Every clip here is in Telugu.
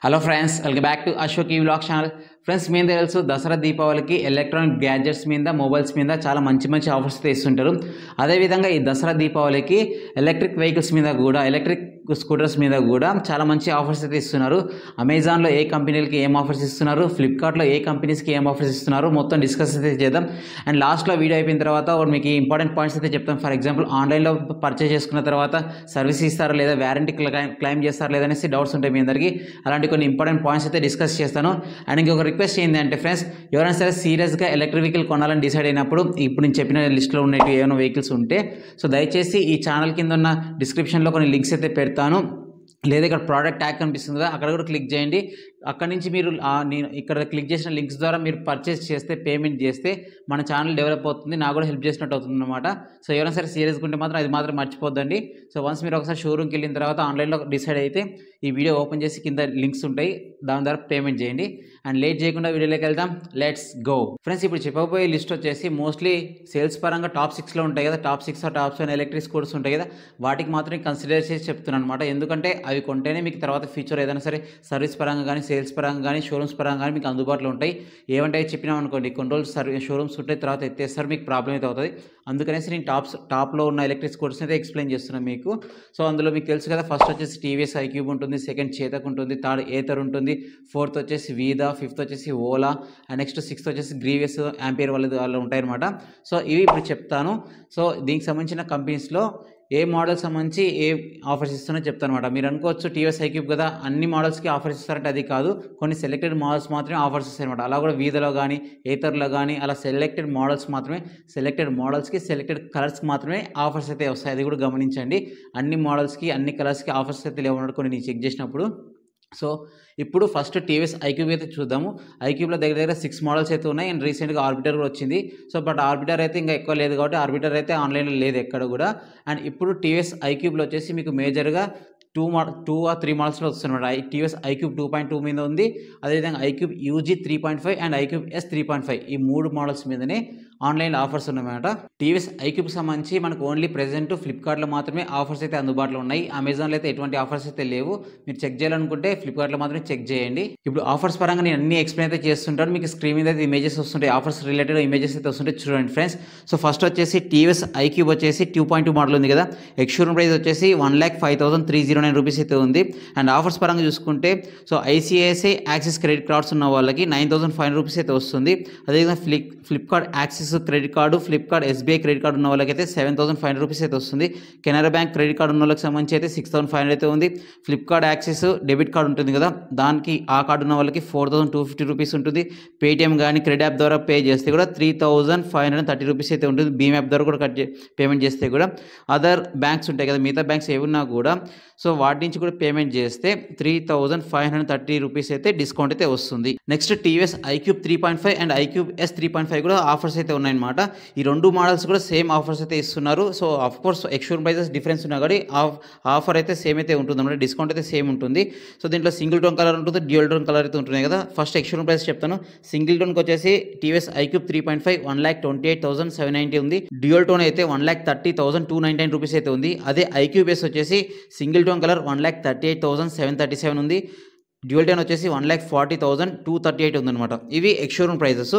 Hello friends, welcome back to Ashok ఈ వ్లాగ్ ఛానల్. ఫ్రెండ్స్, మేము తెలుసు దసరా దీపావళికి ఎలక్ట్రానిక్ గ్యాడ్జెట్స్ మీద మొబైల్స్ మీద చాలా మంచి ఆఫర్స్ అయితే ఇస్తుంటారు. అదేవిధంగా ఈ దసరా దీపావళికి ఎలక్ట్రిక్ వెహికల్స్ మీద కూడా, ఎలక్ట్రిక్ స్కూటర్స్ మీద కూడా చాలా మంచి ఆఫర్స్ అయితే ఇస్తున్నారు. అమెజాన్లో ఏ కంపెనీలకి ఏం ఆఫర్స్ ఇస్తున్నారు, ఫ్లిప్కార్ట్లో ఏ కంపెనీస్కి ఏం ఆఫర్స్ ఇస్తున్నారు మొత్తం డిస్కస్ అయితే చేద్దాం. అండ్ లాస్ట్లో వీడియో అయిపోయిన తర్వాత మీకు ఇంపార్టెంట్ పాయింట్స్ అయితే చెప్తాం. ఫర్ ఎగ్జాంపుల్, ఆన్లైన్లో పర్చేస్ చేసుకున్న తర్వాత సర్వీస్ ఇస్తారా లేదా, వ్యారంటీ క్లైమ్ చేస్తారా లేదా అనేసి డౌట్స్ ఉంటాయి మీ అందరికీ. అలాంటి కొన్ని ఇంపార్టెంట్ పాయింట్స్ అయితే డిస్కస్ చేస్తాను. అండ్ ఇంకొక రిక్వెస్ట్ ఏంటంటే ఫ్రెండ్స్, ఎవరైనా సరే సీరియస్గా ఎలక్ట్రిక్ వెహికల్ కొనాలని డిసైడ్ అయినప్పుడు, ఇప్పుడు నేను చెప్పిన లిస్ట్లో ఉన్నట్టు ఏమైనా వెహికల్స్ ఉంటే సో దయచేసి ఈ ఛానల్ కింద ఉన్న డిస్క్రిప్షన్లో కొన్ని లింక్స్ అయితే పెడతాను, లేదా ఇక్కడ ప్రోడక్ట్ ట్యాగ్ కనిపిస్తుంది కదా, అక్కడ కూడా క్లిక్ చేయండి. అక్కడ నుంచి మీరు నేను ఇక్కడ క్లిక్ చేసిన లింక్స్ ద్వారా మీరు పర్చేస్ చేస్తే, పేమెంట్ చేస్తే మన ఛానల్ డెవలప్ అవుతుంది, నాకు కూడా హెల్ప్ చేసినట్టు అవుతుంది అనమాట. సో ఎవరైనా సరే సీరియస్గా ఉంటే మాత్రం అది మాత్రం మర్చిపోద్దండి. సో వన్స్ మీరు ఒకసారి షోరూమ్కి వెళ్ళిన తర్వాత ఆన్లైన్లో డిసైడ్ అయితే ఈ వీడియో ఓపెన్ చేసి కింద లింక్స్ ఉంటాయి, దాని ద్వారా పేమెంట్ చేయండి. అండ్ లేట్ చేయకుండా వీడియోలోకి వెళ్దాం, లెట్స్ గో. ఫ్రెండ్స్, ఇప్పుడు చెప్పబోయే లిస్ట్ వచ్చేసి మోస్ట్లీ సేల్స్ పరంగా టాప్ 6లో ఉంటాయి కదా, టాప్ 6 టాప్ 7 ఎలక్ట్రిక్ స్కూటర్స్ ఉంటాయి కదా, వాటికి మాత్రమే కన్సిడర్ చేసి చెప్తున్నాను అనమాట. ఎందుకంటే అవి కొంటేనే మీకు తర్వాత ఫ్యూచర్ ఏదైనా సరే సర్వీస్ పరంగా కానీ, సేల్స్ పరంగా కానీ, షోరూమ్స్ పరంగా కానీ మీకు అందుబాటులో ఉంటాయి. ఏమంటే చెప్పినాం అనుకోండి, కొన్ని రోజులు షోరూమ్స్ ఉంటే తర్వాత ఎత్తేస్తారు, మీకు ప్రాబ్లం అయితే అవుతుంది. అందుకనేసి నేను టాప్లో ఉన్న ఎలక్ట్రిక్ స్కూటర్స్ అయితే ఎక్స్ప్లెయిన్ చేస్తున్నాను మీకు. సో అందులో మీకు తెలుసు కదా, ఫస్ట్ వచ్చేసి టీవీఎస్ ఐక్యూబ్ ఉంటుంది, సెకండ్ చేతక్ ఉంటుంది, థర్డ్ ఏథర్ ఉంటుంది, ఫోర్త్ వచ్చేసి వీదా, ఫిఫ్త్ వచ్చేసి ఓలా, అండ్ నెక్స్ట్ సిక్స్త్ వచ్చేసి గ్రీవియస్, యాంపియర్ వాళ్ళు ఉంటాయన్నమాట. సో ఇవి ఇప్పుడు చెప్తాను. సో దీనికి సంబంధించిన కంపెనీస్లో ఏ మోడల్ సంబంధించి ఏ ఆఫర్స్ ఇస్తున్నా చెప్తాను అనమాట. మీరు అనుకోవచ్చు టీవీఎస్ ఐక్యూబ్ కదా అన్ని మోడల్స్కి ఆఫర్స్ ఇస్తారంటే అది కాదు, కొన్ని సెలెక్టెడ్ మోడల్స్ మాత్రమే ఆఫర్స్ ఇస్తాయి అనమాట. అలా కూడా వీధలో కానీ, ఏతర్లో కానీ అలా సెలెక్టెడ్ మోడల్స్ మాత్రమే, సెలెక్టెడ్ మోడల్స్కి సెలెక్టెడ్ కలర్స్కి మాత్రమే ఆఫర్స్ అయితే వస్తాయి. అది కూడా గమనించండి. అన్ని మోడల్స్కి అన్ని కలర్స్కి ఆఫర్స్ అయితే లేవన్నట్టు కొన్ని నేను చెక్ చేసినప్పుడు. సో ఇప్పుడు ఫస్ట్ టీవీఎస్ ఐక్యూబ్ అయితే చూద్దాము. ఐక్యూబ్లో దగ్గర 6 మోడల్స్ అయితే ఉన్నాయి. అండ్ రీసెంట్గా ఆర్బిటర్ కూడా వచ్చింది. సో బట్ ఆర్బిటర్ అయితే ఇంకా ఎక్కువ లేదు కాబట్టి ఆర్బిటర్ అయితే ఆన్లైన్లో లేదు ఎక్కడ కూడా. అండ్ ఇప్పుడు టీవీఎస్ ఐక్యూబ్లో వచ్చేసి మీకు మేజర్గా 2 or 3 మోడల్స్లో వస్తున్నమాట. టీవీఎస్ ఐక్యూబ్ 2.2 మీద ఉంది, అదేవిధంగా ఐక్యూబ్ యూజీ 3.5 అండ్ ఐక్యూబ్ ఎస్ 3.5 ఈ 3 మోడల్స్ మీదనే ఆన్లైన్ ఆఫర్స్ ఉన్నాయన్నమాట. టీవీఎస్ ఐక్యూబ్కి సంబంధించి మనకు ఓన్లీ ప్రెజెంట్ ఫ్లిప్కార్ట్లో మాత్రమే ఆఫర్స్ అయితే అందుబాటులో ఉన్నాయి. అమెజాన్లో అయితే ఎటువంటి ఆఫర్స్ అయితే లేవు. మీరు చెక్ చేయాలనుకుంటే ఫ్లిప్కార్ట్లో మాత్రమే చెక్ చేయండి. ఇప్పుడు ఆఫర్స్ పరంగా నేను అన్ని ఎక్స్ప్లెయిన్ అయితే చేస్తుంటాను. మీకు స్క్రీన్ మీద అయితే ఇమేజెస్ వస్తుంటాయి, ఆఫర్స్ రిలేటెడ్ ఇమేజెస్ అయితే వస్తుంటాయి, చూడండి ఫ్రెండ్స్. సో ఫస్ట్ వచ్చేసి టీవీఎస్ ఐక్యూబ్ వచ్చేసి 2.2 మోడల్ ఉంది కదా, ఎక్స్షోరూమ్ ప్రైస్ వచ్చేసి 1,05,309 రూపీస్ అయితే ఉంది. అండ్ ఆఫర్స్ పరంగా చూసుకుంటే so ICICI Axis credit cards ఉన్న వాళ్ళకి 9,500 రూపీస్ అయితే వస్తుంది. అదేవిధంగా Flipkart axis credit card, Flipkart SBI credit card ఉన్న వాళ్ళకి అయితే 7,500 రూపీస్ అయితే వస్తుంది. కెనరా బ్యాంక్ క్రెడిట్ కార్డు ఉన్న వాళ్ళకి సంబంధించి అయితే 6,500 అయితే ఉంది. ఫ్లిప్కార్ట్ యాక్సిస్ డెబిట్ కార్డు ఉంటుంది కదా, దానికి ఆ కార్డు ఉన్న వాళ్ళకి 4,250 రూపీస్ ఉంటుంది. పేటిఎం కానీ క్రెడిట్ యాప్ ద్వారా పే చేస్తే కూడా 3,530 రూపీస్ అయితే ఉంటుంది. భీమ్ యాప్ ద్వారా కూడా పేమెంట్ చేస్తే కూడా. అదర్ బ్యాంక్స్ ఉంటాయి కదా, మిగతా బ్యాంక్స్ ఏమున్నా కూడా సో వాటి నుంచి కూడా పేమెంట్ చేస్తే 3,530 రూపీస్ అయితే డిస్కౌంట్ అయితే వస్తుంది. Next TVS iQube 3.5 and iQube S 3.5 కూడా ఆఫర్స్ అయితే ఉన్నాయన్నమాట. ఈ 2 మోడల్స్ కూడా సేమ్ ఆఫర్స్ అయితే ఇస్తున్నారు. So of course ex showroom prices difference ఉన్నా కానీ ఆఫర్ అయితే సేమ్ అయితే ఉంటుంది అన్నమాట, డిస్కౌంట్ అయితే సేమ్ ఉంటుంది. సో దీంట్లో సింగిల్ టోన్ కలర్ ఉంటుంది, డ్యూయల్ టోన్ కలర్ అయితే ఉంటుంది కదా. ఫస్ట్ ఎక్స్షోరూమ్ ప్రైస్ చెప్తాను. సింగిల్ టోన్కి వచ్చేసి టీవీఎస్ ఐక్యూబ్ 3.5 1,28,790 ఉంది. డ్యూయల్ టోన్ అయితే 1,30,299 రూపీస్ అయితే ఉంది. అదే ఐక్యూబ్ ఎస్ వచ్చేసి సింగిల్ టోన్ కలర్ 1,38,737 ఉంది. డ్యూయల్ టోన్ వచ్చేసి 1,40,238 ఉందన్నమాట. ఇవి ఎక్స్షోరూమ్ ప్రైజెస్.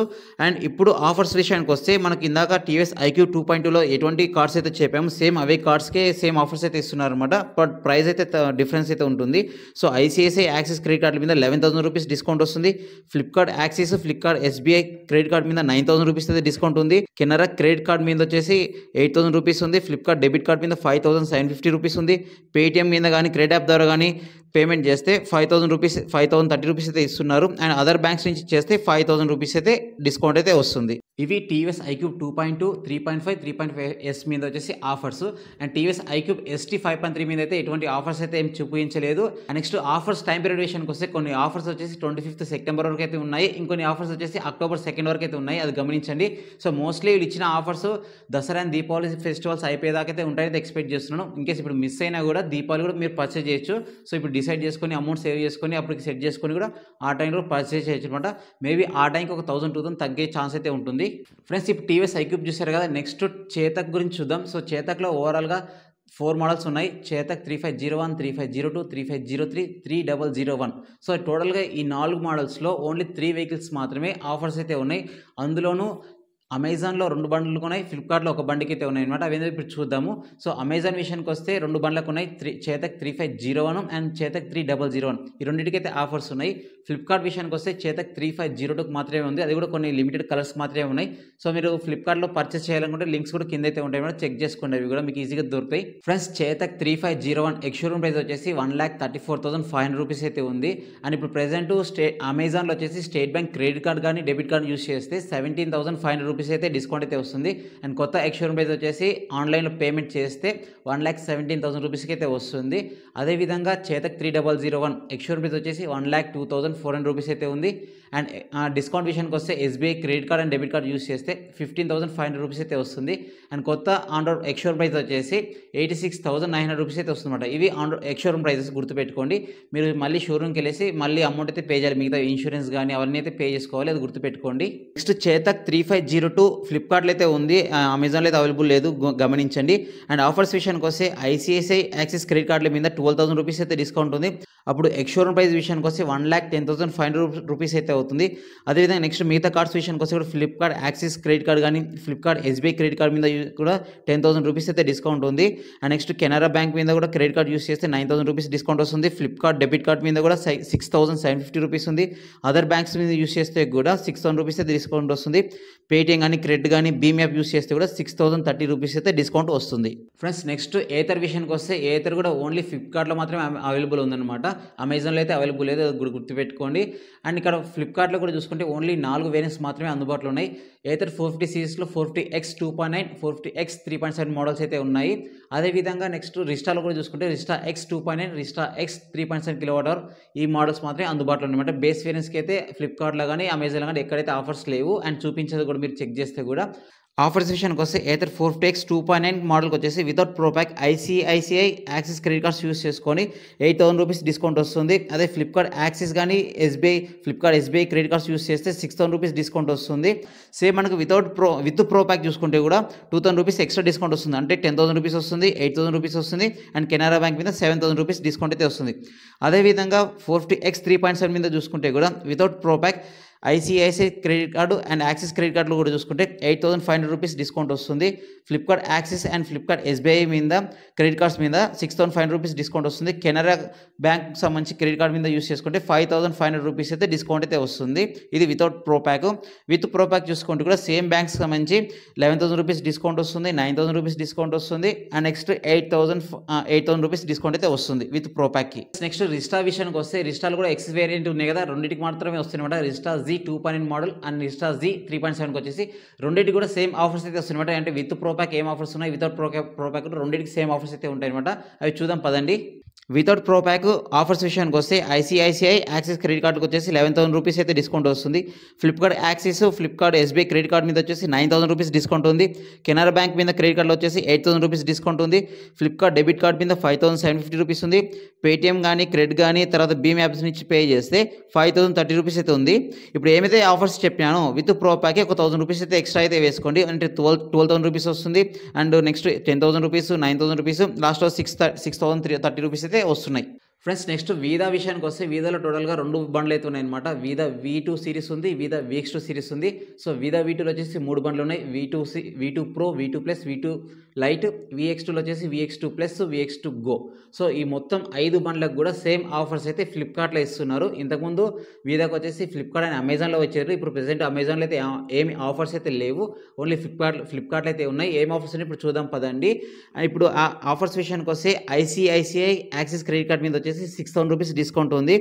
అండ్ ఇప్పుడు ఆఫర్స్ విషయానికి వస్తే మనకి ఇందాక టీవీఎస్ ఐక్యూబ్ 2.2లో ఎటువంటి కార్డ్స్ అయితే చెప్పాము, సేమ్ అవే కార్డ్స్కే సేమ్ ఆఫర్స్ అయితే ఇస్తున్నారు అనమాట. బట్ ప్రైస్ అయితే డిఫరెన్స్ అయితే ఉంటుంది. So ICICI Axis credit card మీద 11,000 రూపీస్ డిస్కౌంట్ వస్తుంది. Flipkart axis, Flipkart SBI credit card మీద 9,000 రూపీస్ అయితే డిస్కౌంట్ ఉంది. కెనరా క్రెడిట్ కార్డు మీద వచ్చేసి 8,000 రూపీస్ ఉంది. ఫ్లిప్కార్ట్ డెబిట్ కార్డు మీద 5,750 రూపీస్ ఉంది. పేటిఎం మీద కానీ క్రెడిట్ యాప్ ద్వారా కానీ పేమెంట్ చేస్తే 5,030 రూపీస్ అయితే ఇస్తున్నారు. అండ్ అదర్ బ్యాంక్స్ నుంచి చేస్తే 5,000 రూపీస్ అయితే డిస్కౌంట్ అయితే వస్తుంది. ఇవి టీవీఎస్ ఐక్యూబ్ 2.2, 3.5, 3.5 ఎస్ మీద వచ్చేసి offers. And TVS iQube ST 5.3 మీద అయితే ఎటువంటి ఆఫర్స్ అయితే ఏం చూపించలేదు. నెక్స్ట్ ఆఫర్స్ టైం పీరియడ్ విషయానికి వస్తే కొన్ని ఆఫర్స్ వచ్చేసి 25th సెప్టెంబర్ వరకు అయితే ఉన్నాయి, ఇంకొన్ని ఆఫర్స్ వచ్చేసి అక్టోబర్ 2 వరకు అయితే ఉన్నాయి, అది గమనించండి. సో మోస్ట్లీ వీళ్ళు ఇచ్చిన offers Dussehra and Deepavali festivals అయిపోయేదాకా అయితే ఉంటాయని ఎక్స్పెక్ట్ చేస్తున్నాను. ఇన్కేస్ ఇప్పుడు మిస్ అయినా కూడా దీపావళి కూడా మీరు పర్చేజ్ చేయొచ్చు. సో ఇప్పుడు డిసైడ్ చేసుకొని అమౌంట్ సేవ్ చేసుకొని అప్పటికి సెట్ చేసుకొని కూడా ఆ టైంలో పర్చేజ్ చేయొచ్చు అనమాట. మేబీ ఆ టైంకి ఒక 1,000-2,000 తగ్గే ఛాన్స్ అయితే ఉంటుంది. ఫ్రెండ్స్, ఇప్పుడు టీవీఎస్ ఐక్యూబ్ చూసారు కదా, నెక్స్ట్ చేతక్ గురించి చూద్దాం. సో చేతక్లో ఓవరాల్గా 4 మోడల్స్ ఉన్నాయి. చేతక్ 3501, 3502, 3503, 3001. సో టోటల్గా ఈ 4 మోడల్స్లో ఓన్లీ 3 వెహికల్స్ మాత్రమే ఆఫర్స్ అయితే ఉన్నాయి. అందులోనూ అమెజాన్లో 2 బండ్లు ఉన్నాయి, ఫ్లిప్కార్ట్లో ఒక బండికి అయితే ఉన్నాయి అనమాట. అవేందో ఇప్పుడు చూద్దాము. సో అమెజాన్ విషయానికి వస్తే 2 బండ్లకు ఉన్నాయి, చేతక్ 3501 అండ్ చేతక్ 3001. ఈ రెండింటికైతే ఆఫర్స్ ఉన్నాయి. ఫ్లిప్కార్ట్ విషయానికి వస్తే చేతక్ 3502కి మాత్రమే ఉంది, అది కూడా కొన్ని లిమిటెడ్ కలర్స్ మాత్రమే ఉన్నాయి. సో మీరు ఫ్లిప్కార్ట్లో పర్చేస్ చేయాలనుకుంటే లింక్స్ కూడా కింద అయితే ఉంటాయి మేడం, చెక్ చేసుకోండి, అవి కూడా మీకు ఈజీగా దొరుకుతాయి. ఫ్రెండ్స్ చేతక్ 3501 ఎక్స్-షోరూమ్ ప్రైస్ వచ్చేసి 1,34,500 రూపీస్ అయితే ఉంది. అండ్ ఇప్పుడు ప్రెజెంట్ అమెజాన్లో వచ్చేసి స్టేట్ బ్యాంక్ క్రెడిట్ కార్డ్ కానీ డెబిట్ కార్డ్ యూస్ చేస్తే 17,500 రూపీస్ అయితే డిస్కౌంట్ అయితే వస్తుంది. అండ్ కొత్త ఎక్స్-షోరూమ్ ప్రైస్ వచ్చేసి ఆన్లైన్లో పేమెంట్ చేస్తే 1,17,000 రూపీస్కి అయితే వస్తుంది. అదేవిధంగా చేతక్ 3001 ఎక్స్-షోరూమ్ ప్రైస్ వచ్చేసి 1,02,400 రూపీస్ అయితే ఉంది. అండ్ డిస్కౌంట్ విషయానికి వస్తే SBI credit card and debit card use చేస్తే 15,500 రూపీస్ అయితే వస్తుంది. అండ్ కొత్త ఆన్-రోడ్ ఎక్స్-షోరూమ్ ప్రైస్ వచ్చేసి 86,900 రూపీస్ అయితే వస్తుందన్నమాట. ఇవి ఆన్-రోడ్ ఎక్స్-షోరూమ్ ప్రైజెస్ గుర్తుపెట్టుకోండి. మీరు మళ్ళీ షోరూమ్కి వెళ్ళేసి మళ్ళీ అమౌంట్ అయితే పే చేయాలి, మిగతా ఇన్సూరెన్స్ కానీ అవన్నీ అయితే పే చేసుకోవాలి, అది గుర్తుపెట్టుకోండి. నెక్స్ట్ చేతక్ 3502 ఫ్లిప్కార్ట్లో అయితే ఉంది, అమెజాన్లో అయితే అవైలబుల్ లేదు, గమనించండి. అండ్ ఆఫర్స్ విషయానికి వస్తే ఐసిఐసిఐ యాక్సిస్ క్రెడిట్ కార్డుల మీద 12,000 రూపీస్ అయితే డిస్కౌంట్ ఉంది. అప్పుడు ఎక్స్-షోరూమ్ ప్రైస్ విషయానికి వస్తే 1,10,500 రూపీస్ అయితే అవుతుంది. అదేవిధంగా నెక్స్ట్ మిగతా కార్డ్స్ విషయానికి వస్తే కూడా ఫ్లిప్కార్ట్ యాక్సిస్ క్రెడిట్ కార్డ్ కానీ ఫ్లిప్కార్ట్ ఎస్బీఐ క్రెడిట్ కార్డ్ మీద కూడా 10,000 రూపీస్ అయితే డిస్కౌంట్ ఉంది. అండ్ నెక్స్ట్ కెనరా బ్యాంక్ మీద కూడా క్రెడిట్ కార్డ్ యూస్ చేస్తే 9,000 రూపీస్ డిస్కౌంట్ వస్తుంది. ఫ్లిప్కార్ట్ డెబిట్ కార్డ్ మీద కూడా 6,750 రూపీస్ ఉంది. అదర్ బ్యాంక్స్ మీద యూస్ చేస్తే కూడా 6,000 రూపీస్ అయితే డిస్కౌంట్ వస్తుంది. పేటిఎం కానీ క్రెడిట్ కానీ భీమ్ యాప్ యూస్ చేస్తే కూడా 6,030 రూపీస్ అయితే డిస్కౌంట్ వస్తుంది. ఫ్రెండ్స్ నెక్స్ట్ ఏథర్ విషయానికి వస్తే ఏథర్ కూడా ఓన్లీ ఫ్లిప్కార్ట్లో మాత్రమే అవైలబుల్ ఉందన్నమాట, అమెజాన్లో అయితే అవైలబుల్ లేదు, అది గుర్తుపెట్టుకోండి. అండ్ ఇక్కడ ఫ్లిప్కార్ట్లో కూడా చూసుకుంటే ఓన్లీ 4 వేరియంట్స్ మాత్రమే అందుబాటులో ఉన్నాయి. ఏథర్ 450 సిరీస్లో 450X 2.9, 450X 3.7 మోడల్స్ అయితే ఉన్నాయి. అదేవిధంగా నెక్స్ట్ రిస్టాలో కూడా చూసుకుంటే రిస్టా X 2.9, రిస్టా X 3.7 kWh ఈ మోడల్స్ మాత్రమే అందుబాటులో ఉన్నాయన్నమాట. బేస్ వేరియంట్స్కి అయితే ఫ్లిప్కార్ట్లో కానీ అమెజాన్లో కానీ ఎక్కడైతే ఆఫర్స్ లేవు. అండ్ చూపించేది కూడా మీరు చెక్ చేస్తే కూడా ఆఫర్స్ విషయానికి వస్తే ఏథర్ 450X 2.9 మోడల్కి వచ్చేసి without pro pack ICICI Axis credit cards use చేసుకొని 8,000 రూపీస్ డిస్కౌంట్ వస్తుంది. అదే ఫ్లిప్కార్ట్ యాక్సిస్ కానీ Flipkart SBI credit cards use చేస్తే 6,000 రూపీస్ డిస్కౌంట్ వస్తుంది. సేమ్ మనకు విత్ ప్రోప్యాక్ చూసుకుంటే కూడా 2,000 రూపీస్ ఎక్స్ట్రా డిస్కౌంట్ వస్తుంది, అంటే 10,000 రూపీస్ వస్తుంది, 8,000 రూపీస్ వస్తుంది. అండ్ కెనరా బ్యాంక్ మీద 7,000 రూపీస్ డిస్కౌంట్ అయితే వస్తుంది. అదేవిధంగా 450X 3.7 మీద చూసుకుంటే కూడా without pro pack ICICI credit card and Axis credit కార్డులో కూడా చూసుకుంటే 8,500 రూపీస్ డిస్కౌంట్ వస్తుంది. Flipkart Axis and Flipkart SBI మీద క్రెడిట్ కార్డ్స్ మీద 6,500 రూపీస్ డిస్కౌంట్ వస్తుంది. కెనరా బ్యాంక్ సంబంధించి క్రెడిట్ కార్డ్ మీద యూస్ చేసుకుంటే 5,500 రూపీస్ అయితే డిస్కౌంట్ అయితే వస్తుంది. ఇది వితౌట్ ప్రోప్యాక్. విత్ ప్రోప్యాక్ చూసుకుంటే కూడా సేమ్ బ్యాంక్స్ సంబంధించి 11,000 రూపీస్ డిస్కౌంట్ వస్తుంది, 9,000 రూపీస్ డిస్కౌంట్ వస్తుంది. అండ్ నెక్స్ట్ 8,000 రూపీస్ డిస్కౌంట్ అయితే వస్తుంది విత్ ప్రోప్యాక్కి. నెక్స్ట్ రిస్టా విషయానికి వస్తే రిస్టాలు కూడా ఎక్స్ వేరియంట్ ఉన్నాయి కదా, రెండింటికి మాత్రమే వస్తున్నాయి. రిస్టా Z 2.9 మోడల్ అండ్ రిస్టా Z 3.7కి వచ్చేసి రెండింటికి కూడా సేమ్ ఆఫర్స్ అయితే వస్తున్నాయి. అంటే విత్ ప్రోప్యాక్ ఏం ఆఫర్స్ ఉన్నాయి, వితౌట్ ప్రోప్యాక్ రెండింటికి సేమ్ ఆఫర్స్ అయితే ఉంటాయి అనమాట. అవి చూద్దాం పదండి. వితౌట్ ప్రోప్యాక్ ఆఫర్స్ విషయానికి వస్తే ఐసిఐసిఐ యాక్సిస్ క్రెడిట్ కార్డుకి వచ్చేసి 11,000 రూపీస్ అయితే డిస్కౌంట్ వస్తుంది. Flipkart axis Flipkart SBI credit card మీద వచ్చేసి 9,000 రూపీస్ డిస్కౌంట్ ఉంది. కెనరా బ్యాంక్ మీద క్రెడిట్ కార్డులో వచ్చేసి 8,000 రూపీస్ డిస్కౌంట్ ఉంది. ఫ్లిప్కార్ట్ డెబిట్ కార్డ్ మీద 5,750 రూపీస్ ఉంది. పేటిఎం కానీ క్రెడిట్ కానీ తర్వాత భీమ్ యాప్స్ నుంచి పే చేస్తే 5,030 రూపీస్ అయితే ఉంది. ఇప్పుడు ఏమైతే ఆఫర్స్ చెప్పానో విత్ ప్రోప్యాక్ ఒక 1,000 రూపీస్ అయితే ఎక్స్ట్రా అయితే వేసుకోండి, అంటే 12,000 రూపీస్ వస్తుంది. అండ్ నెక్స్ట్ 10,000 రూపీస్, 9,000 రూపీస్, లాస్ట్లో 6,030 రూపీస్ అయితే వస్తున్నాయి. ఫ్రెండ్స్ నెక్స్ట్ వీదా విషయానికి వస్తే వీదాలో టోటల్గా 2 బండ్లు అయితే ఉన్నాయి అనమాట. వీదా V2 సిరీస్ ఉంది, వీదా VX2 సిరీస్ ఉంది. సో వీదా V2లో వచ్చేసి 3 బండ్లు ఉన్నాయి, V2 Pro, V2 Plus, V2 Lite. VX2లో వచ్చేసి VX2 Plus, VX2 Go. So ఈ మొత్తం 5 బండ్లకు కూడా సేమ్ ఆఫర్స్ అయితే ఫ్లిప్కార్ట్లో ఇస్తున్నారు. ఇంతకుముందు వీదాకి వచ్చేసి ఫ్లిప్కార్ట్ అండ్ అమెజాన్లో వచ్చారు. ఇప్పుడు ప్రెసెంట్ అమెజాన్లో అయితే ఏమి ఆఫర్స్ అయితే లేవు, ఓన్లీ ఫ్లిప్కార్ట్లో అయితే ఉన్నాయి. ఏం ఆఫర్స్ ఉన్నాయి ఇప్పుడు చూద్దాం పదండి. ఇప్పుడు ఆ ఆఫర్స్ విషయానికి వస్తే ఐసిఐసిఐ యాక్సిస్ క్రెడిట్ కార్డ్ మీద వచ్చేసి 6,000 రూపీస్ డిస్కౌంట్ ఉంది.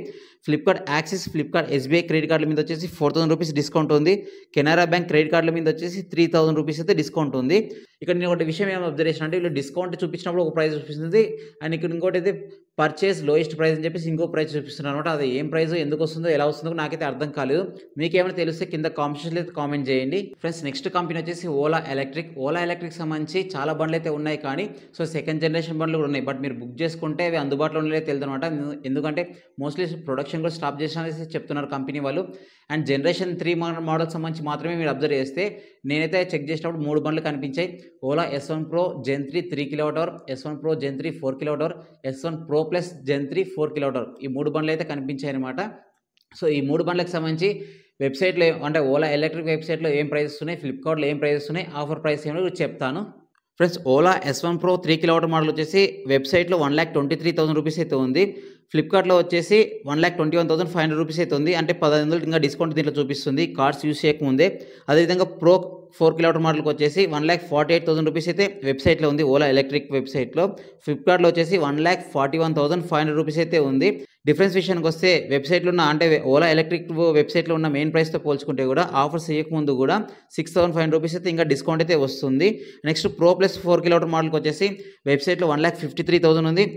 Flipkart axis Flipkart SBI credit కార్డుల మీద వచ్చేసి 4,000 రూపీస్ డిస్కౌంట్ ఉంది. కెనరా బ్యాంక్ క్రెడిట్ కార్డుల మీద వచ్చేసి 3,000 రూపీస్ అయితే డిస్కౌంట్ ఉంది. ఇక్కడ నేను ఒకటి విషయం ఏమైనా అబ్జర్వ్ చేసిన అంటే వీళ్ళు డిస్కౌంట్ చూపించినప్పుడు ఒక ప్రైస్ చూపిస్తుంది, అండ్ ఇక్కడ ఇంకోటి అయితే పర్చేస్ లోయెస్ట్ ప్రైస్ అని చెప్పేసి ఇంకో ప్రైస్ చూపిస్తున్నారు అనమాట. అది ఏం ప్రైస్, ఎందుకు వస్తుందో, ఎలా వస్తుందో నాకైతే అర్థం కాలేదు. మీకేమైనా తెలిస్తే కింద కామెంట్స్లో అయితే కామెంట్ చేయండి. ఫ్రెండ్స్ నెక్స్ట్ కంపెనీ వచ్చేసి ఓలా ఎలక్ట్రిక్. ఓలా ఎలక్ట్రిక్ సంబంధించి చాలా బండ్లు అయితే ఉన్నాయి, కానీ సో సెకండ్ జనరేషన్ బండ్లు కూడా ఉన్నాయి. బట్ మీరు బుక్ చేసుకుంటే అవి అందుబాటులో ఉండేది తెలియదు అనమాట. ఎందుకంటే మోస్ట్లీ ప్రొడక్షన్ కూడా స్టాప్ చేసినది చెప్తున్నారు కంపెనీ వాళ్ళు. అండ్ జనరేషన్ 3 మోడల్ సంబంధించి మాత్రమే మీరు అబ్జర్వ్ చేస్తే నేనైతే చెక్ చేసినప్పుడు 3 బండ్లు కనిపించాయి. Ola S1 Pro Gen 3 3 kWh, S1 Pro Gen 3 4 kWh, S1 Pro Plus Gen 3 4 kWh, ఈ 3 బండ్లు అయితే కనిపించాయి అనమాట. సో ఈ 3 బండ్లకు సంబంధించి వెబ్సైట్లో అంటే ఓలా ఎలక్ట్రిక్ వెబ్సైట్లో ఏం ప్రైజెస్ ఉన్నాయి, ఫ్లిప్కార్ట్లో ఏం ప్రైజెస్ ఉన్నాయి, ఆఫర్ ప్రైస్ ఏమో చెప్తాను. Friends Ola S1 Pro 3 kWh model వచ్చేసి వెబ్సైట్లో 1,23,000 రూపీస్ అయితే ఉంది. ఫ్లిప్కార్ట్లో వచ్చేసి 1,21,500 రూపీస్ అయితే ఉంది. అంటే 1500 ఇంకా డిస్కౌంట్ దీంట్లో చూపిస్తుంది కార్డ్స్ యూస్ చేయకముందే. అదేవిధంగా Pro 4 kWh మోడల్కి వచ్చేసి 1,48,000 రూపీస్ అయితే వెబ్సైట్లో ఉంది ఓలా ఎలక్ట్రిక్ వెబ్సైట్లో. ఫ్లిప్కార్ట్లో వచ్చేసి 1,41,500 రూపీస్ అయితే ఉంది. డిఫరెన్స్ విషయానికి వస్తే వెబ్సైట్లో ఉన్న అంటే ఓలా ఎలక్ట్రిక్ వెబ్సైట్లో ఉన్న మెయిన్ ప్రైస్తో పోల్చుకుంటే కూడా ఆఫర్స్ చేయకముందు కూడా 6,500 రూపీస్ అయితే ఇంకా డిస్కౌంట్ అయితే వస్తుంది. నెక్స్ట్ Pro Plus 4 kWh మోడల్కి వచ్చేసి వెబ్సైట్లో 1,53,000 ఉంది.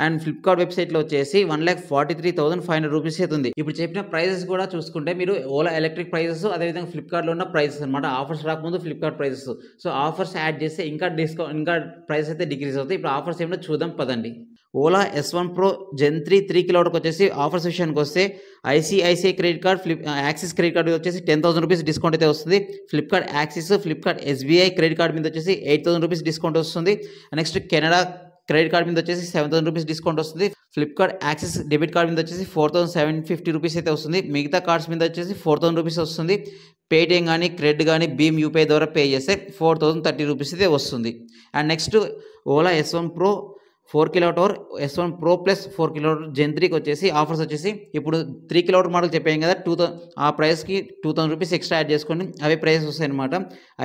అండ్ ఫ్లిప్కార్ట్ వెబ్సైట్లో వచ్చేసి 1,43,500 రూపీస్ అయితే ఉంది. ఇప్పుడు చెప్పిన ప్రైజెస్ కూడా చూసుకుంటే మీరు ఓలా ఎలక్ట్రిక్ ప్రైజెస్, అదేవిధంగా ఫ్లిప్కార్ట్లో ఉన్న ప్రైజెస్ అనమాట. ఆఫర్స్ రాకముందు Flipkart prices. So offers add చేస్తే ఇంకా ఇంకా ప్రైస్ అయితే డిక్రీజ్ అవుతాయి. ఇప్పుడు ఆఫర్స్ ఏమిటో చూద్దాం పదండి. ఓలా S1 Pro Gen 3 3 kWhకి వచ్చేసి ఆఫర్స్ విషయానికి వస్తే ICICI credit card, axis credit card వచ్చేసి 10,000 రూపీస్ డిస్కౌంట్ అయితే వస్తుంది. Flipkart axis, Flipkart SBI credit card మీద వచ్చేసి 8,000 రూపీస్ డిస్కౌంట్ వస్తుంది. నెక్స్ట్ కెనడా క్రెడిట్ కార్డ్ మీద వచ్చేసి 7,000 రూపీస్ డిస్కౌంట్ వస్తుంది. ఫ్లిప్కార్ట్ యాక్సిస్ డెబిట్ కార్డ్ మీద వచ్చేసి 4,750 రూపీస్ అయితే వస్తుంది. మిగతా కార్డ్స్ మీద వచ్చేసి 4,000 రూపీస్ వస్తుంది. పేటిఎం కానీ క్రెడిట్ కానీ భీమ్ యూపీఐ ద్వారా పే చేస్తే 4,030 రూపీస్ అయితే వస్తుంది. And next Ola S1 Pro 4 kWh, S1 Pro Plus 4 kWh Gen 3కి వచ్చేసి ఆఫర్స్ వచ్చేసి ఇప్పుడు 3 kWh మోడల్ చెప్పాం కదా, 2,000 ఆ ప్రైస్కి 2,000 రూపీస్ ఎక్స్ట్రా యాడ్ చేసుకోండి, అవే ప్రైస్ వస్తాయి అనమాట.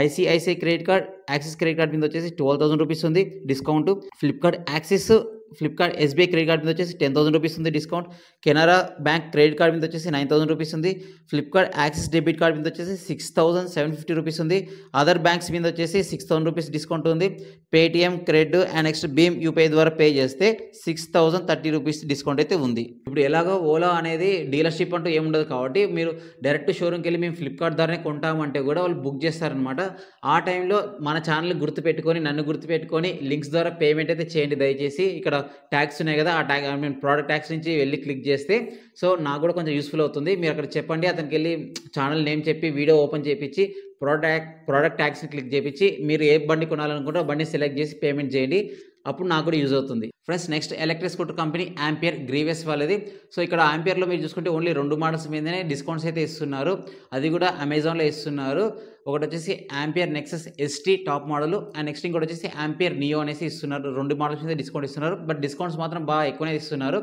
ICICI credit card, axis credit card మీద వచ్చేసి 12,000 రూపీస్ ఉంది discount. Flipkart axis, Flipkart SBI credit card మీద వచ్చేసి 10,000 రూపీస్ ఉంది discount. Canara bank credit card మీద వచ్చేసి 9,000 రూపీస్ ఉంది. ఫ్లిప్కార్ట్ యాక్సిస్ డెబిట్ కార్డ్ మీద వచ్చేసి 6,750 రూపీస్ ఉంది. అదర్ బ్యాంక్స్ మీద వచ్చేసి 6,000 రూపీస్ డిస్కౌంట్ ఉంది. పేటిఎం క్రెడిట్ అండ్ నెక్స్ట్ భీమ్ యూపీఐ ద్వారా పే చేస్తే 6,030 రూపీస్ డిస్కౌంట్ అయితే ఉంది. ఇప్పుడు ఎలాగో ఓలా అనేది డీలర్షిప్ అంటూ ఏముండదు కాబట్టి మీరు డైరెక్ట్ షోరూమ్కి వెళ్ళి మేము ఫ్లిప్కార్ట్ ద్వారానే కొంటామంటే కూడా వాళ్ళు బుక్ చేస్తారనమాట. ఆ టైంలో మన ఛానల్ గుర్తుపెట్టుకొని, నన్ను గుర్తుపెట్టుకొని లింక్స్ ద్వారా పేమెంట్ అయితే చేయండి దయచేసి. ఇక్కడ ట్యాక్స్ ఉన్నాయి కదా, ఆ ట్యాగ్ ప్రోడక్ట్ ట్యాక్స్ నుంచి వెళ్ళి క్లిక్ చేస్తే సో నాకు కూడా కొంచెం యూస్ఫుల్ అవుతుంది. మీరు అక్కడ చెప్పండి, అతనికి వెళ్ళి ఛానల్ నేమ్ చెప్పి వీడియో ఓపెన్ చేయించి ప్రోడక్ట్ ట్యాక్స్ని క్లిక్ చేయించి మీరు ఏ బండి కొనాలనుకుంటే బండి సెలెక్ట్ చేసి పేమెంట్ చేయండి, అప్పుడు నాకు కూడా యూజ్ అవుతుంది. Friends next electric scooter company ampere grievous వాళ్ళది. సో ఇక్కడ ఆంపియర్లో మీరు చూసుకుంటే ఓన్లీ 2 మోడల్స్ మీదనే డిస్కౌంట్స్ అయితే ఇస్తున్నారు, అది కూడా అమెజాన్లో ఇస్తున్నారు. ఒకటి వచ్చేసి ampere Nexus ST top model, and next ఇంకోటి వచ్చేసి ఆంపియర్ నియో అనేసి ఇస్తున్నారు. 2 మోడల్స్ మీద డిస్కౌంట్ ఇస్తున్నారు, బట్ డిస్కౌంట్స్ మాత్రం బాగా ఎక్కువనే ఇస్తున్నారు.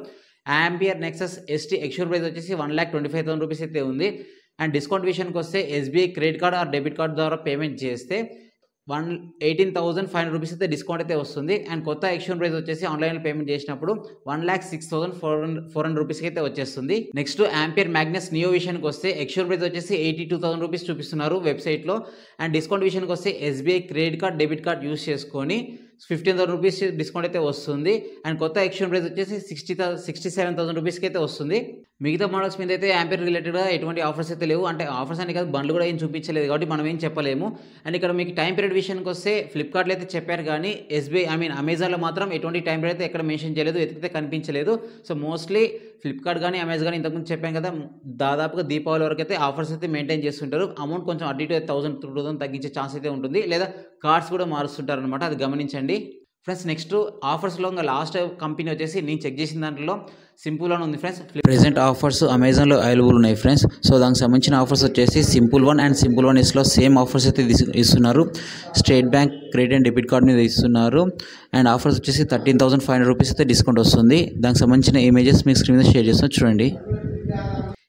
ఆంపియర్ నెక్సస్ ST ఎక్స్యూర్ ప్రైస్ వచ్చేసి 1,25,000 రూపీస్ అయితే ఉంది. అండ్ డిస్కౌంట్ విషయానికి వస్తే SBI credit card or debit card ద్వారా పేమెంట్ చేస్తే 18,500 రూపీస్ అయితే డిస్కౌంట్ అయితే వస్తుంది. అండ్ కొత్త ఎక్స్చేంజ్ ప్రైస్ వచ్చేసి ఆన్లైన్లో పేమెంట్ చేసినప్పుడు 1,06,400 రూపీస్కి అయితే వచ్చేస్తుంది. నెక్స్ట్ ఆంపియర్ మ్యాగ్నస్ నియో విషయానికి వస్తే ఎక్స్చేంజ్ ప్రైస్ వచ్చేసి 82,000 రూపీస్ చూపిస్తున్నారు వెబ్సైట్లో. అండ్ డిస్కౌంట్ విషయానికి వస్తే SBI credit card debit card use చేసుకొని 15,000 రూపీస్ డిస్కౌంట్ అయితే వస్తుంది. అండ్ కొత్త ఎక్స్చేంజ్ ప్రైస్ వచ్చేసి 67,000 రూపీస్కి అయితే వస్తుంది. మిగతా మోడల్స్ మీద అయితే ఆంపియర్ రిలేటెడ్గా ఎటువంటి ఆఫర్స్ అయితే లేవు, అంటే ఆఫర్స్ అని కాదు, బండ్లు కూడా ఏం చూపించలేదు కాబట్టి మనం ఏం చెప్పలేము. అండ్ ఇక్కడ మీకు టైం పీరియడ్ విషయానికి వస్తే ఫ్లిప్కార్ట్లో అయితే చెప్పారు, కానీ అమెజాన్లో మాత్రం ఎటువంటి టైం పీరియడ్ అయితే ఎక్కడ మెన్షన్ చేయలేదు, ఎత్తితే కనిపించలేదు. సో మోస్ట్లీ ఫ్లిప్కార్ట్ కానీ అమెజాన్ కానీ ఇంతకుముందు చెప్పాం కదా, దాదాపుగా దీపావళి వరకు అయితే ఆఫర్స్ అయితే మెయింటైన్ చేస్తుంటారు. అమౌంట్ కొంచెం అటు ఇటు 1,000-2,000 తగ్గించే ఛాన్స్ అయితే ఉంటుంది, లేదా కార్డ్స్ కూడా మారుస్తుంటారు అనమాట, అది గమనించండి. ఫ్రెండ్స్ నెక్స్ట్ ఆఫర్స్లో ఇంకా లాస్ట్ కంపెనీ వచ్చేసి నేను చెక్ చేసిన దాంట్లో సింపుల్ వన్ ఉంది ఫ్రెండ్స్. ప్రెజెంట్ ఆఫర్స్ అమెజాన్లో అవైలబుల్ ఉన్నాయి ఫ్రెండ్స్. సో దానికి సంబంధించిన ఆఫర్స్ వచ్చేసి simple one and simple one ఎస్లో సేమ్ ఆఫర్స్ అయితే ఇస్తున్నారు. State bank credit and debit card మీద ఇస్తున్నారు. అండ్ ఆఫర్స్ వచ్చేసి 13,500 రూపీస్ అయితే డిస్కౌంట్ వస్తుంది. దానికి సంబంధించిన ఇమేజెస్ మీకు స్క్రీన్ మీద షేర్ చేస్తున్నా చూడండి.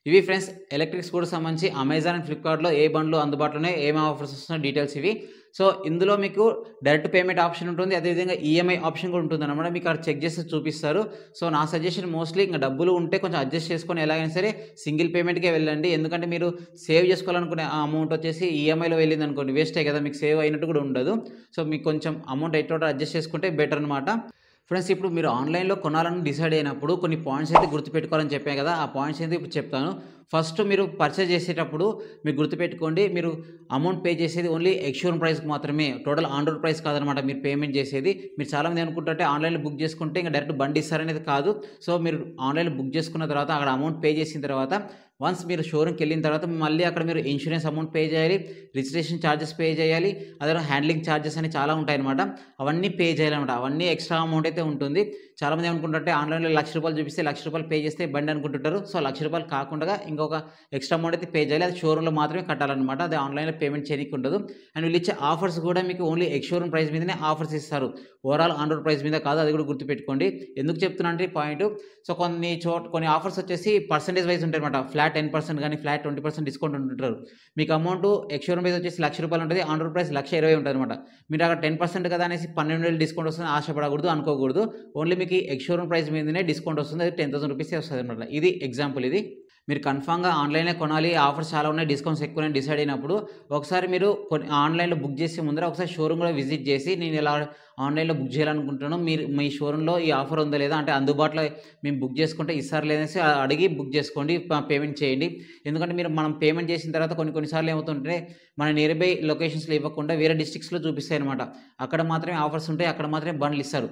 ఇవి ఫ్రెండ్స్ ఎలక్ట్రిక్ స్కూటర్ సంబంధించి అమెజాన్ అండ్ ఫ్లిప్కార్ట్లో ఏ బండ్లు అందుబాటులోనే ఏమి ఆఫర్స్ వస్తున్నాయో డీటెయిల్స్ ఇవి. సో ఇందులో మీకు డైరెక్ట్ పేమెంట్ ఆప్షన్ ఉంటుంది, అదేవిధంగా ఈఎంఐ ఆప్షన్ కూడా ఉంటుంది అనమాట. మీకు అక్కడ చెక్ చేసి చూపిస్తారు. సో నా సజెషన్ మోస్ట్లీ ఇంకా డబ్బులు ఉంటే కొంచెం అడ్జస్ట్ చేసుకొని ఎలాగైనా సరే సింగిల్ పేమెంట్కే వెళ్ళండి. ఎందుకంటే మీరు సేవ్ చేసుకోవాలనుకునే ఆ అమౌంట్ వచ్చేసి ఈఎంఐలో వెళ్ళింది అనుకోండి, వేస్టే కదా, మీకు సేవ్ అయినట్టు కూడా ఉండదు. సో మీకు కొంచెం అమౌంట్ ఎట్లా అడ్జస్ట్ చేసుకుంటే బెటర్ అనమాట. ఫ్రెండ్స్ ఇప్పుడు మీరు ఆన్లైన్‌లో కొనాలని డిసైడ్ అయినప్పుడు కొన్ని పాయింట్స్ అయితే గుర్తుపెట్టుకోవాలని చెప్పాను కదా! ఆ పాయింట్స్ అయితే ఇప్పుడు చెప్తాను. ఫస్ట్ మీరు పర్చేజ్ చేసేటప్పుడు మీరు గుర్తుపెట్టుకోండి. మీరు అమౌంట్ పే చేసేది ఓన్లీ ఎక్స్ షోరూమ్ ప్రైస్‌కి మాత్రమే. టోటల్ ఆన్ రోడ్ ప్రైస్ కాదనమాట మీరు పేమెంట్ చేసేది. మీరు చాలామంది అనుకుంటుంటే ఆన్లైన్‌లో బుక్ చేసుకుంటే ఇంక డైరెక్ట్ బండి ఇస్తారనేది కాదు. సో, మీరు ఆన్లైన్‌లో బుక్ చేసుకున్న తర్వాత అక్కడ అమౌంట్ పే చేసిన తర్వాత వన్స్ మీరు షోరూమ్‌కెళ్ళిన తర్వాత మళ్ళీ అక్కడ మీరు ఇన్స్యూరెన్స్ అమౌంట్ పే చేయాలి. రిజిస్ట్రేషన్ చార్జెస్ పే చేయాలి. అదే హ్యాండ్లింగ్ చార్జెస్ అని చాలా ఉంటాయన్నమాట. అవన్నీ పే చేయాలన్నమాట. అవన్నీ ఎక్స్‌ట్రా అమౌంట్ అయితే ఉంటుంది. చాలామంది ఏమనుకుంటారంటే ఆన్లైన్‌లో రూ. 1,00,000 చూపిస్తే రూ. 1,00,000 పే చేస్తే బండి అనుకుంటుంటారు. సో, రూ. 1,00,000 కాకుండా ఇంకొక ఎక్స్ట్రా అమౌంట్ అయితే పే చేయాలి. అది షోరూమ్‌లో మాత్రమే కట్టాలన్నమాట. అది ఆన్లైన్‌లో పేమెంట్ చేయనీకి ఉండదు. అండ్ వీళ్ళు ఇచ్చే ఆఫర్స్ కూడా మీకు ఓన్లీ ఎక్స్ షోరూమ్ ప్రైస్ మీదనే ఆఫర్స్ ఇస్తారు. ఓవరాల్ ఆన్ రోడ్ ప్రైస్ మీద కాదు. అది కూడా గుర్తుపెట్టుకోండి. ఎందుకు చెప్తున్నా అంటే ఈ పాయింట్ సో, కొన్ని ఆఫర్స్ వచ్చేసి పర్సెంటేజ్ వైస్ ఉంటాయన్నమాట. ఫ్లాట్ 10% గాని, ఫ్లాట్ 20% డిస్కౌంట్ ఉంటుంటారు. మీకు అమౌంట్ ఎక్స్ షోరూమ్ ప్రైస్ వచ్చేసి రూ. 1,00,000 ఉంటుంది. ఆన్ రోడ్ ప్రైస్ 1,20,000 ఉంటదన్నమాట. మీరు అక్కడ 10% కదా అనేసి 12,000 డిస్కౌంట్ వస్తుందని ఆశపడకూడదు, అనుకోకూడదు. ఓన్లీ మీకు ఎక్స్ షోరూమ్ ప్రైస్ మీదనే డిస్కౌంట్ వస్తుంది. అది 10,000 రూపీసే వస్తదన్నమాట. ఇది ఎగ్జాంపుల్ ఇది. మీరు కన్ఫర్మ్‌గా ఆన్‌లైనే కొనాలి, ఆఫర్స్ చాలా ఉన్నాయి, డిస్కౌంట్స్ ఎక్కువని డిసైడ్ అయినప్పుడు ఒకసారి మీరు ఆన్‌లైన్‌లో బుక్ చేసే ముందర ఒకసారి షోరూమ్ కూడా విజిట్ చేసి నేను ఇలా ఆన్‌లైన్‌లో బుక్ చేయాలనుకుంటున్నాను. మీరు మీ షోరూమ్‌లో ఈ ఆఫర్ ఉందా లేదా? అంటే అందుబాటులో మేము బుక్ చేసుకుంటే ఇస్తారా లేదా అనేసి అడిగి బుక్ చేసుకోండి. పేమెంట్ చేయండి. ఎందుకంటే మనం పేమెంట్ చేసిన తర్వాత కొన్ని సార్లు ఏమవుతుంటే మన నియర్ బై లొకేషన్స్‌లో ఇవ్వకుండా వేరే డిస్ట్రిక్ట్స్‌లో చూపిస్తాయన్నమాట. అక్కడ మాత్రమే ఆఫర్స్ ఉంటాయి. అక్కడ మాత్రమే బండ్లు ఇస్తారు.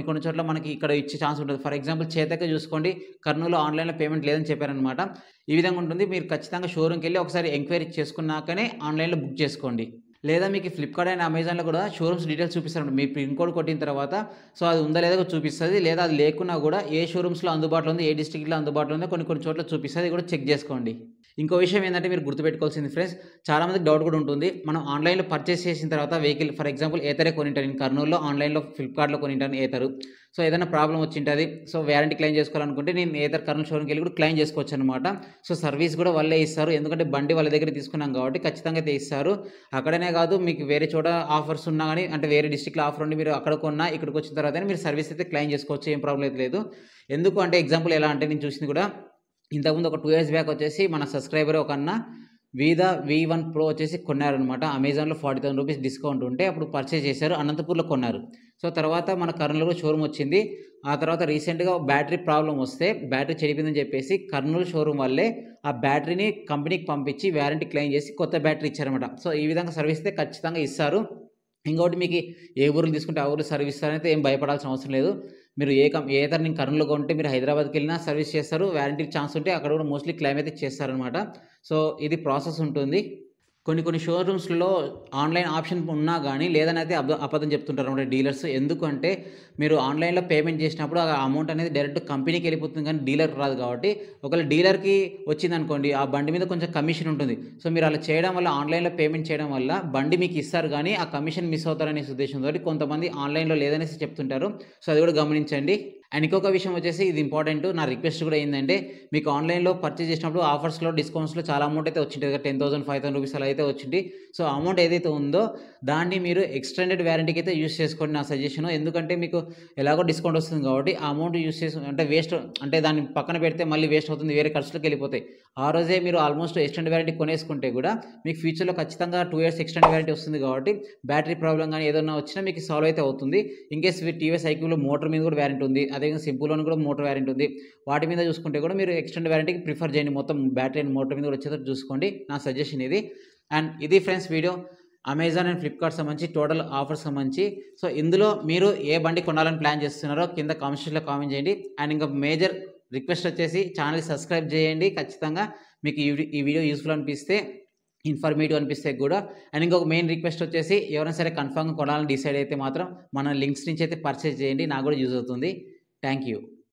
కొన్ని చోట్ల మనకి ఇక్కడ ఇచ్చే ఛాన్స్ ఉంటుంది. ఫర్ ఎగ్జాంపుల్ చేతకే చూసుకోండి. కర్నూలులో ఆన్‌లైన్‌లో పేమెంట్ లేదని చెప్పారనమాట. ఈ విధంగా ఉంటుంది. మీరు ఖచ్చితంగా షోరూమ్‌కెళ్ళి ఒకసారి ఎంక్వైరీ చేసుకున్నాకనే ఆన్‌లైన్‌లో బుక్ చేసుకోండి. లేదా మీకు ఫ్లిప్‌కార్ట్ అండ్ అమెజాన్‌లో కూడా షోరూమ్స్ డీటెయిల్స్ చూపిస్తారన్నమాట. మీ పిన్ కోడ్ కొట్టిన తర్వాత సో, అది ఉందా లేదా కూడా చూపిస్తది. లేదా అది లేకున్నా కూడా ఏ షోరూమ్స్‌లో అందుబాటులో ఉంది, ఏ డిస్ట్రిక్ట్‌లో అందుబాటులో ఉందో కొన్ని చోట్ల చూపిస్తది. అది కూడా చెక్ చేసుకోండి. ఇంకో విషయం ఏందంటే మీరు గుర్తుపెట్టుకోవాల్సింది ఫ్రెండ్స్, చాలామందికి డౌట్ కూడా ఉంటుంది. మనం ఆన్‌లైన్‌లో పర్చేస్ చేసిన తర్వాత వెహికల్ ఫర్ ఎగ్జాంపుల్ ఏతరే కొనింటాను. నేను కర్నూలులో ఆన్‌లైన్‌లో ఫ్లిప్‌కార్ట్‌లో కొనింటాను ఏతరు. సో, ఏదైనా ప్రాబ్లమ్ వచ్చింటది. సో, వారంటీ క్లెయిమ్ చేసుకోవాలనుకుంటే నేను ఏతర్ కర్నూలు షోరూమ్‌కెళ్ళి కూడా క్లెయిమ్ చేసుకోవచ్చనమాట. సో, సర్వీస్ కూడా వాళ్ళే ఇస్తారు. ఎందుకంటే బండి వాళ్ళ దగ్గర తీసుకున్నాం కాబట్టి ఖచ్చితంగా అయితే ఇస్తారు. అక్కడనే కాదు మీకు వేరే చోట ఆఫర్స్ ఉన్నా గానీ అంటే వేరే డిస్ట్రిక్ట్‌లో ఆఫర్ ఉండి మీరు అక్కడ కొన్నా ఇక్కడికొచ్చిన తర్వాతనే మీరు సర్వీస్ అయితే క్లెయిమ్ చేసుకోవచ్చు. ఏం ప్రాబ్లమ్ అయితే లేదు. ఎందుకు అంటే ఎగ్జాంపుల్ ఎలా అంటే నేను చూసింది కూడా ఇంతకుముందు ఒక 2 ఇయర్స్ బ్యాక్ వచ్చేసి మన సబ్స్క్రైబర్ ఒక అన్న వీదా V1 Pro వచ్చేసి కొన్నారనమాట. అమెజాన్‌లో రూ. 40,000 డిస్కౌంట్ ఉంటే అప్పుడు పర్చేజ్ చేశారు. అనంతపూర్‌లో కొన్నారు. సో, తర్వాత మన కర్నూలులో కూడా షోరూమ్ వచ్చింది. ఆ తర్వాత రీసెంట్‌గా బ్యాటరీ ప్రాబ్లమ్ వస్తే బ్యాటరీ చెడిపోయిందని చెప్పేసి కర్నూలు షోరూమ్ వాళ్ళే ఆ బ్యాటరీని కంపెనీకి పంపించి వారంటీ క్లెయిమ్ చేసి కొత్త బ్యాటరీ ఇచ్చారనమాట. సో, ఈ విధంగా సర్వీస్ అయితే ఖచ్చితంగా ఇస్తారు. ఇంకోటి మీకు ఏ ఊర్లో తీసుకుంటే ఆ ఊర్లో సర్వీస్ ఇస్తారైతే ఏం భయపడాల్సిన అవసరం లేదు. మీరు ఏదర్ నేను కర్నూలులో కొంటే మీరు హైదరాబాద్‌కెళ్ళినా సర్వీస్ చేస్తారు. వారంటీకి ఛాన్స్ ఉంటే అక్కడ కూడా మోస్ట్‌లీ క్లెయిమ్ అయితే చేస్తారనమాట. సో, ఇది ప్రాసెస్ ఉంటుంది. కొన్ని షోరూమ్స్‌లో ఆన్‌లైన్ ఆప్షన్ ఉన్నా గానీ లేదనైతే అబద్ధం చెప్తుంటారన్నమాట డీలర్స్. ఎందుకంటే మీరు ఆన్‌లైన్‌లో పేమెంట్ చేసినప్పుడు ఆ అమౌంట్ అనేది డైరెక్ట్ కంపెనీకి వెళ్ళిపోతుంది కానీ డీలర్‌కి రాదు కాబట్టి ఒకవేళ డీలర్‌కి వచ్చిందనుకోండి ఆ బండి మీద కొంచెం కమిషన్ ఉంటుంది. సో, మీరు అలా చేయడం వల్ల ఆన్‌లైన్‌లో పేమెంట్ చేయడం వల్ల బండి మీకు ఇస్తారు గానీ ఆ కమిషన్ మిస్ అవుతారనే ఉద్దేశంతోటి కొంతమంది ఆన్‌లైన్‌లో లేదనేసి చెప్తుంటారు. సో, అది కూడా గమనించండి. అండ్ ఇంకొక విషయం వచ్చేసి ఇది ఇంపార్టెంట్. నా రిక్వెస్ట్ కూడా ఏందంటే మీకు ఆన్‌లైన్‌లో పర్చేజ్ చేసినప్పుడు ఆఫర్స్‌లో, డిస్కౌంట్స్‌లో చాలా అమౌంట్ అయితే వచ్చింటది కదా! 10,000, 5,000 రూపీస్ అలా అయితే వచ్చింది. సో, అమౌంట్ ఏదైతే ఉందో దాన్ని మీరు ఎక్స్టెండెడ్ వారంటీకి అయితే యూజ్ చేసుకోండి నా సజెషన్. ఎందుకంటే మీకు ఎలాగో డిస్కౌంట్ వస్తుంది కాబట్టి ఆ అమౌంట్ యూజ్ చేసి అంటే వేస్ట్ అంటే దాన్ని పక్కన పెడితే మళ్ళీ వేస్ట్ అవుతుంది. వేరే ఖర్చులకు వెళ్ళిపోతాయి. ఆ రోజే మీరు ఆల్మోస్ట్ ఎక్స్టెండెడ్ వారంటీ కొనేసుకుంటే కూడా మీకు ఫ్యూచర్‌లో ఖచ్చితంగా 2 ఇయర్స్ ఎక్స్టెండెడ్ వారంటీ వస్తుంది కాబట్టి బ్యాటరీ ప్రాబ్లమ్ గానీ ఏదన్నా వచ్చినా మీకు సాల్వ్ అయితే అవుతుంది. ఇన్‌కేస్ టీవీఎస్ ఐక్యూలో మోటార్ మీద కూడా వారంటీ ఉంది. అదేవిధంగా సింపుల్‌లోను కూడా మోటార్ వారంటీ ఉంది. వాటి మీద చూసుకుంటే కూడా మీరు ఎక్స్టెండెడ్ వారంటీకి ప్రిఫర్ చేయండి. మొత్తం బ్యాటరీ అండ్ మోటార్ మీద కూడా వచ్చేటట్టు చూసుకోండి. నా సజెషన్ ఇది. అండ్ ఇది friends video Amazon and Flipkart సంబంధించి టోటల్ ఆఫర్స్ సంబంధించి. సో, ఇందులో మీరు ఏ బండి కొనాలని ప్లాన్ చేస్తున్నారో కింద కామెంట్ సెక్షన్‌లో కామెంట్ చేయండి. అండ్ ఇంకా మేజర్ రిక్వెస్ట్ వచ్చేసి ఛానెల్‌ని సబ్స్క్రైబ్ చేయండి. ఖచ్చితంగా మీకు ఈ వీడియో యూజ్‌ఫుల్ అనిపిస్తే, ఇన్ఫర్మేటివ్ అనిపిస్తే కూడా. అండ్ ఇంకొక మెయిన్ రిక్వెస్ట్ వచ్చేసి ఎవరైనా సరే కన్ఫర్మ్‌గా కొనాలని డిసైడ్ అయితే మాత్రం మన లింక్స్ నుంచి అయితే పర్చేజ్ చేయండి. నాకు కూడా యూజ్ అవుతుంది. Thank you.